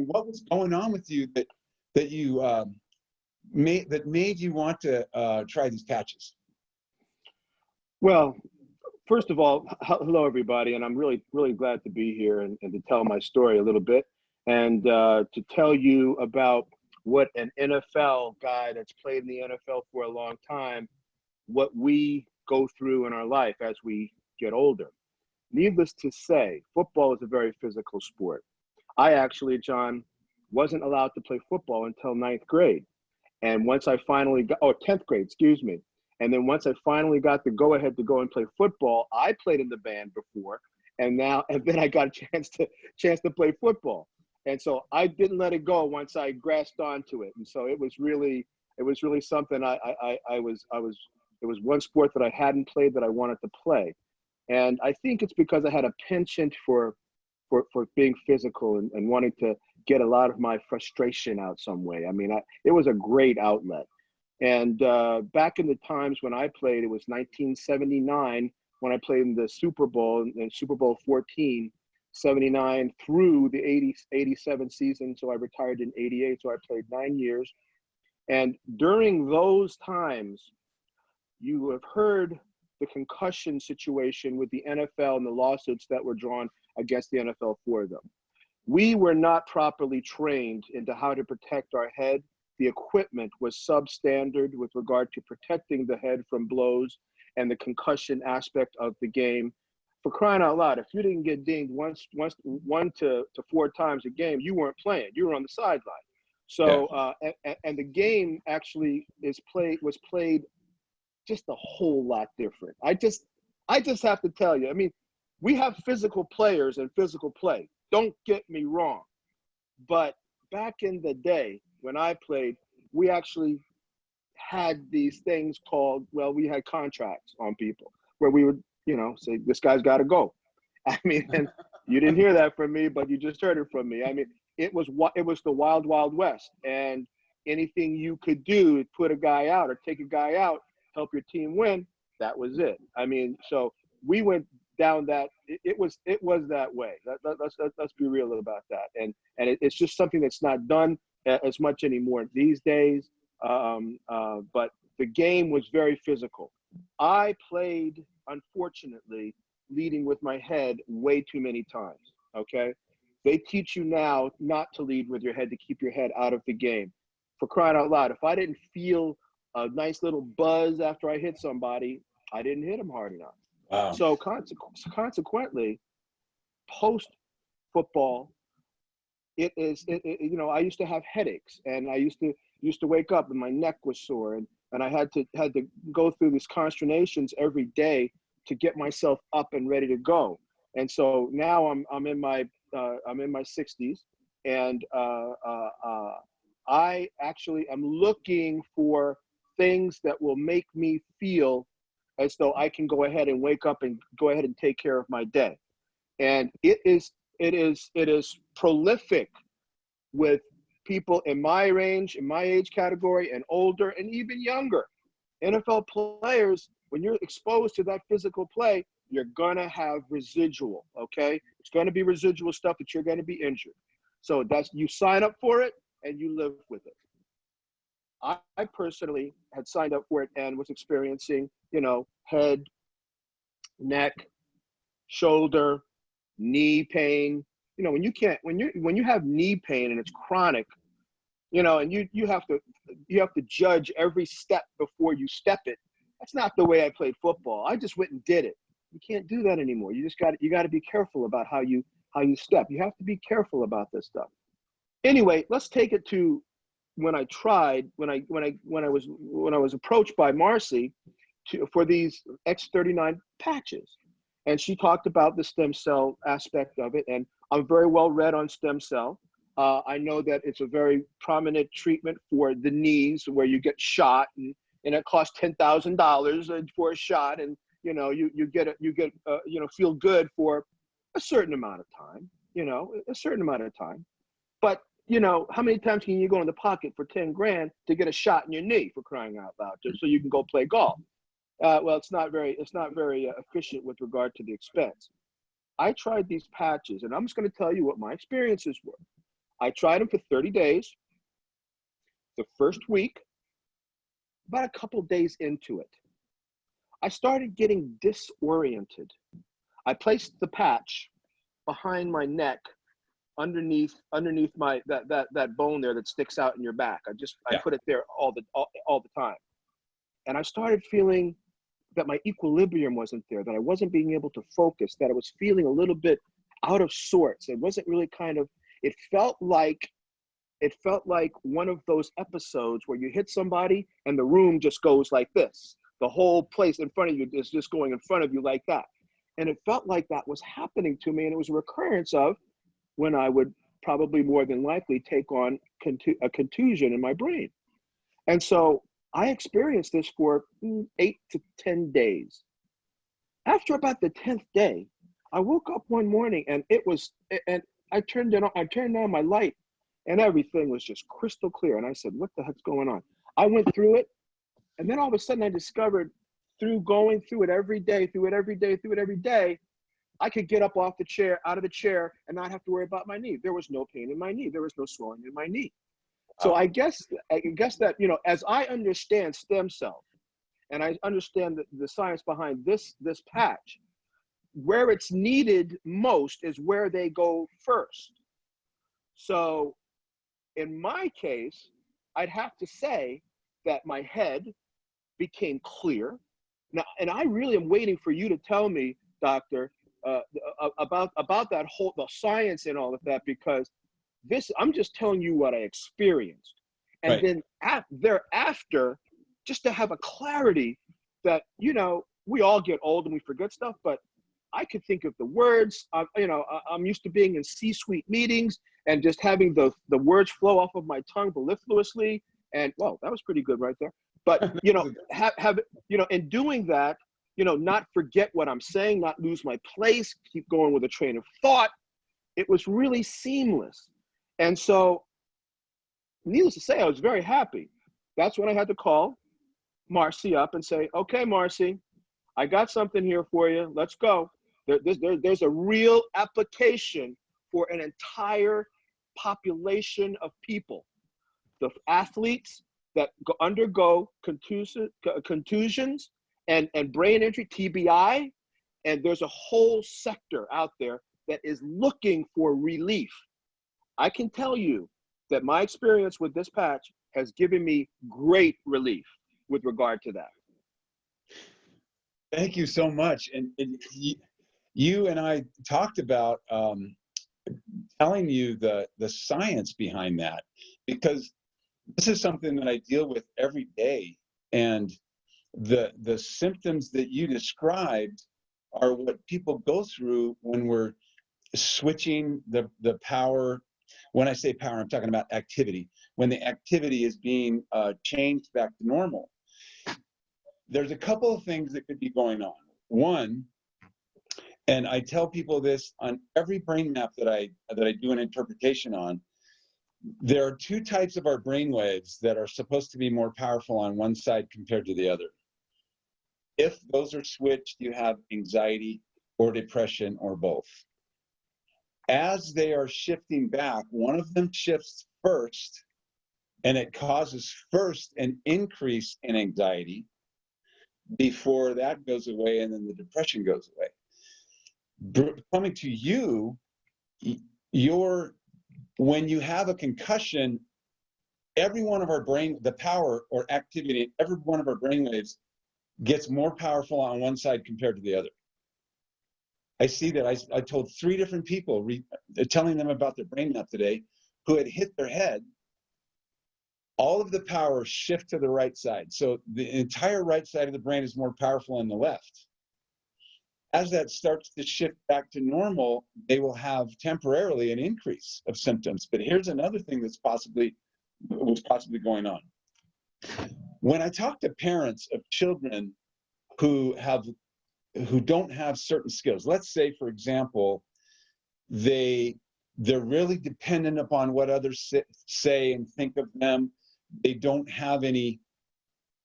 mean, what was going on with you that you made you want to try these patches? Well, first of all, hello everybody, and I'm really, really glad to be here and to tell my story a little bit, and to tell you about what an NFL guy that's played in the NFL for a long time, what we go through in our life as we get older. Needless to say, football is a very physical sport. I actually, John, wasn't allowed to play football until 9th grade. And once I finally got, 10th grade, excuse me. And then once I finally got the go ahead to go and play football, I played in the band before, and then I got a chance to play football. And so I didn't let it go once I grasped onto it. And so it was really something it was one sport that I hadn't played that I wanted to play. And I think it's because I had a penchant for being physical and wanting to get a lot of my frustration out some way. I mean, it was a great outlet. And back in the times when I played, it was 1979 when I played in the Super Bowl, in Super Bowl 14, 79 through the 87 season. So I retired in 88. So I played 9 years. And during those times, you have heard the concussion situation with the NFL and the lawsuits that were drawn against the NFL for them. We were not properly trained into how to protect our head. The equipment was substandard with regard to protecting the head from blows and the concussion aspect of the game. For crying out loud, if you didn't get dinged one to 4 times a game, you weren't playing. You were on the sideline. So, and the game actually was played just a whole lot different. I just have to tell you, I mean, we have physical players and physical play. Don't get me wrong. But back in the day when I played, we actually had these things called, we had contracts on people where we would, say, this guy's got to go. I mean, and you didn't hear that from me, but you just heard it from me. I mean, it was the wild, wild west. And anything you could do to put a guy out or take a guy out, help your team win, that was it. I mean, so we went down that, it was that way. Let's be real about that. And it's just something that's not done as much anymore these days. But the game was very physical. I played, unfortunately, leading with my head way too many times, okay? They teach you now not to lead with your head, to keep your head out of the game. For crying out loud, if I didn't feel a nice little buzz after I hit somebody, I didn't hit him hard enough. Wow. So consequently, post-football, I used to have headaches, and I used to wake up and my neck was sore, and I had to go through these consternations every day to get myself up and ready to go. And so now I'm in my 60s, and I actually am looking for things that will make me feel as though I can go ahead and wake up and go ahead and take care of my day. And it is prolific with people in my range, in my age category, and older, and even younger. NFL players, when you're exposed to that physical play, you're gonna have residual, okay? It's gonna be residual stuff that you're gonna be injured. So you sign up for it and you live with it. I personally had signed up for it and was experiencing, head, neck, shoulder, knee pain. When you have knee pain and it's chronic, and you have to judge every step before you step it. That's not the way I played football. I just went and did it. You can't do that anymore. You got to be careful about how you step. You have to be careful about this stuff. Anyway, let's take it to when I was approached by Marcy for these X39 patches, and she talked about the stem cell aspect of it, and I'm very well read on stem cell. I know that it's a very prominent treatment for the knees where you get shot, and it costs $10,000 for a shot, and you get feel good for a certain amount of time, but how many times can you go in the pocket for 10 grand to get a shot in your knee, for crying out loud, just so you can go play golf? Well, it's not very efficient with regard to the expense. I tried these patches, and I'm just going to tell you what my experiences were. I tried them for 30 days. The first week, about a couple days into it, I started getting disoriented. I placed the patch behind my neck, underneath my that bone there that sticks out in your back. I put it there all the time, and I started feeling that my equilibrium wasn't there, that I wasn't being able to focus, that I was feeling a little bit out of sorts. It wasn't really it felt like one of those episodes where you hit somebody and the room just goes like this. The whole place in front of you is just going in front of you like that. And it felt like that was happening to me. And it was a recurrence of when I would probably more than likely take on a contusion in my brain. And so I experienced this for 8 to 10 days. After about the 10th day, I woke up one morning and I turned on my light and everything was just crystal clear. And I said, what the heck's going on? I went through it. And then all of a sudden I discovered through going through it every day, I could get up out of the chair and not have to worry about my knee. There was no pain in my knee. There was no swelling in my knee. So I guess that, as I understand stem cells and I understand the science behind this patch, where it's needed most is where they go first. So in my case, I'd have to say that my head became clear. Now, and I really am waiting for you to tell me, doctor, about the science and all of that, because I'm just telling you what I experienced. And Right. then thereafter, just to have a clarity that, we all get old and we forget stuff, but I could think of the words. I'm used to being in C-suite meetings and just having the words flow off of my tongue mellifluously. And well, that was pretty good right there. But in doing that, not forget what I'm saying, not lose my place, keep going with a train of thought. It was really seamless. And so, needless to say, I was very happy. That's when I had to call Marcy up and say, okay, Marcy, I got something here for you. Let's go. There's a real application for an entire population of people. The athletes that undergo contusions and brain injury, TBI, and there's a whole sector out there that is looking for relief. I can tell you that my experience with this patch has given me great relief with regard to that. Thank you so much. And you and I talked about telling you the science behind that, because this is something that I deal with every day. And the symptoms that you described are what people go through when we're switching the power. When I say power, I'm talking about activity. When the activity is being changed back to normal. There's a couple of things that could be going on. One, and I tell people this on every brain map that I do an interpretation on, there are two types of our brain waves that are supposed to be more powerful on one side compared to the other. If those are switched, you have anxiety or depression or both. As they are shifting back, one of them shifts first, and it causes first an increase in anxiety before that goes away, and then the depression goes away. Coming to you, when you have a concussion, every one of our brain, the power or activity, every one of our brain waves gets more powerful on one side compared to the other. I see that. I told 3 different people, telling them about their brain map today, who had hit their head. All of the power shift to the right side. So the entire right side of the brain is more powerful than the left. As that starts to shift back to normal, they will have temporarily an increase of symptoms. But here's another thing was possibly going on. When I talk to parents of children who don't have certain skills, let's say, for example, they're really dependent upon what others say and think of them. They don't have any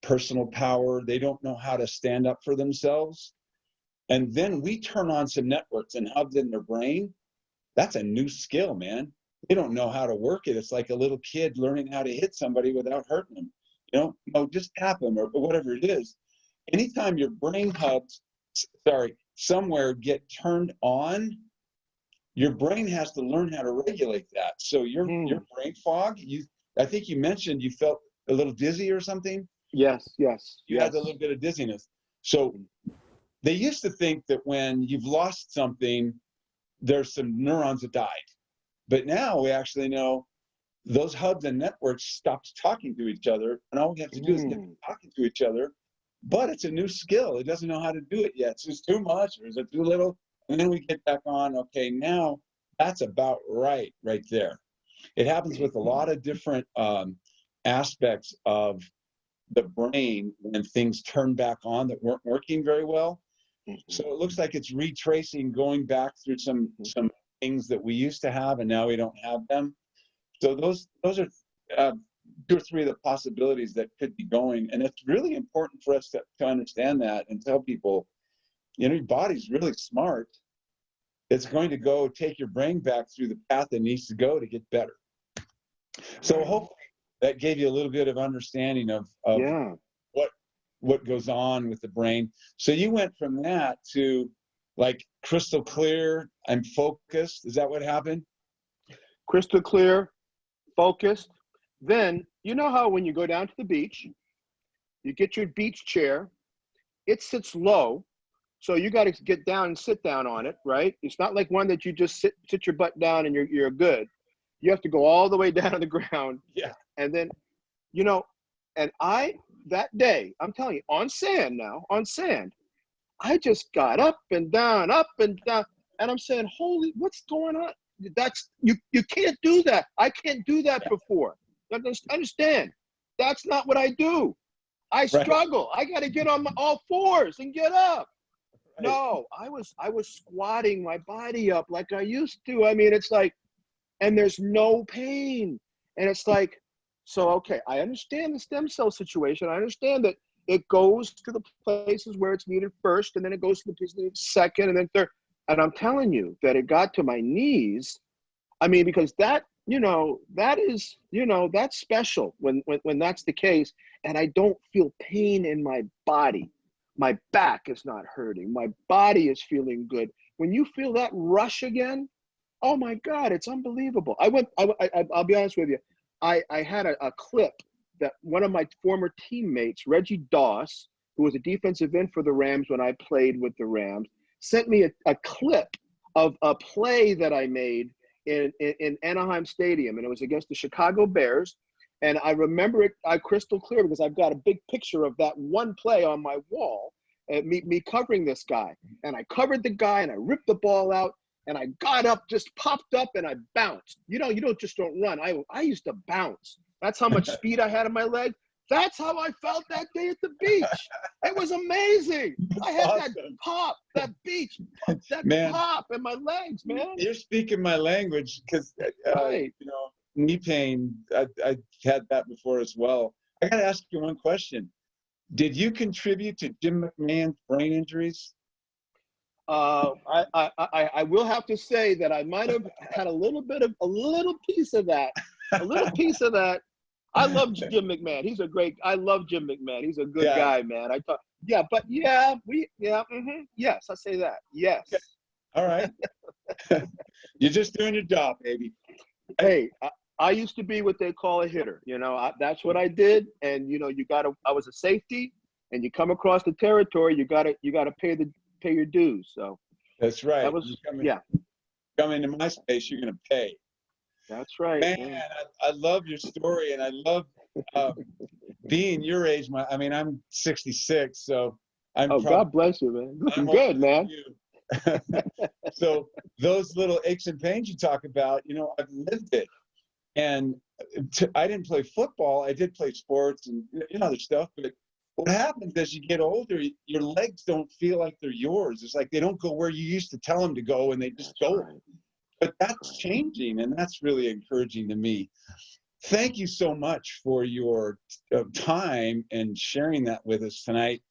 personal power. They don't know how to stand up for themselves. And then we turn on some networks and hubs in their brain. That's a new skill, man. they don't know how to work it. It's like a little kid learning how to hit somebody without hurting them. No, just tap them or whatever it is. Anytime your brain hubs, somewhere get turned on, your brain has to learn how to regulate that. So your brain fog, I think you mentioned you felt a little dizzy or something. Yes. You had a little bit of dizziness. So they used to think that when you've lost something, there's some neurons that died. But now we actually know those hubs and networks stopped talking to each other, and all we have to do is get talking to each other. But it's a new skill. It doesn't know how to do it yet. It's just too much, or is it too little? And then we get back on, okay, now that's about right there. It happens with a lot of different aspects of the brain when things turn back on that weren't working very well. So it looks like it's retracing, going back through some things that we used to have, and now we don't have them. So those are 2 or 3 of the possibilities that could be going. And it's really important for us to understand that and tell people, your body's really smart. It's going to go take your brain back through the path it needs to go to get better. So hopefully that gave you a little bit of understanding of what goes on with the brain. So you went from that to like crystal clear and focused. Is that what happened? Crystal clear, focused. Then, you know how when you go down to the beach, you get your beach chair, it sits low, so you got to get down and sit down on it, right? It's not like one that you just sit your butt down and you're good. You have to go all the way down to the ground. Yeah. And then, and that day, I'm telling you, on sand, I just got up and down, and I'm saying, holy, what's going on? That's you can't do that. I can't do that before. Understand? That's not what I do. I struggle. I got to get on all fours and get up. Right. No, I was squatting my body up like I used to. I mean, it's like, and there's no pain. And it's like, so, okay, I understand the stem cell situation. I understand that it goes to the places where it's needed first, and then it goes to the places needed second, and then third. And I'm telling you that it got to my knees. I mean, because that is, that's special when that's the case. And I don't feel pain in my body. My back is not hurting. My body is feeling good. When you feel that rush again, oh my God, it's unbelievable. I'll be honest with you. I had a clip that one of my former teammates, Reggie Doss, who was a defensive end for the Rams when I played with the Rams, sent me a clip of a play that I made in Anaheim Stadium, and it was against the Chicago Bears. And I remember it crystal clear because I've got a big picture of that one play on my wall, me covering this guy. And I covered the guy, and I ripped the ball out, and I got up, just popped up, and I bounced. You don't run. I used to bounce. That's how much speed I had in my leg. That's how I felt that day at the beach. It was amazing. I had that pop, that beach, that pop in my legs, man. You're speaking my language because, knee pain, I had that before as well. I got to ask you one question. Did you contribute to Jim McMahon's brain injuries? I will have to say that I might have had a little piece of that. A little piece of that. I love Jim McMahon. I love Jim McMahon. He's a good guy, man. Yes, I say that. Yes. Okay. All right. You're just doing your job, baby. Hey, I used to be what they call a hitter. That's what I did. And I was a safety, and you come across the territory, you gotta pay your dues. So that's right. That was Come into my space, you're gonna pay. That's right. Man, I love your story, and I love being your age. I'm 66, so God bless you, man. Looking good, man. So those little aches and pains you talk about, I've lived it. And I didn't play football. I did play sports and other stuff. But what happens as you get older, your legs don't feel like they're yours. It's like they don't go where you used to tell them to go, and they just go. Right. But that's changing, and that's really encouraging to me. Thank you so much for your time and sharing that with us tonight.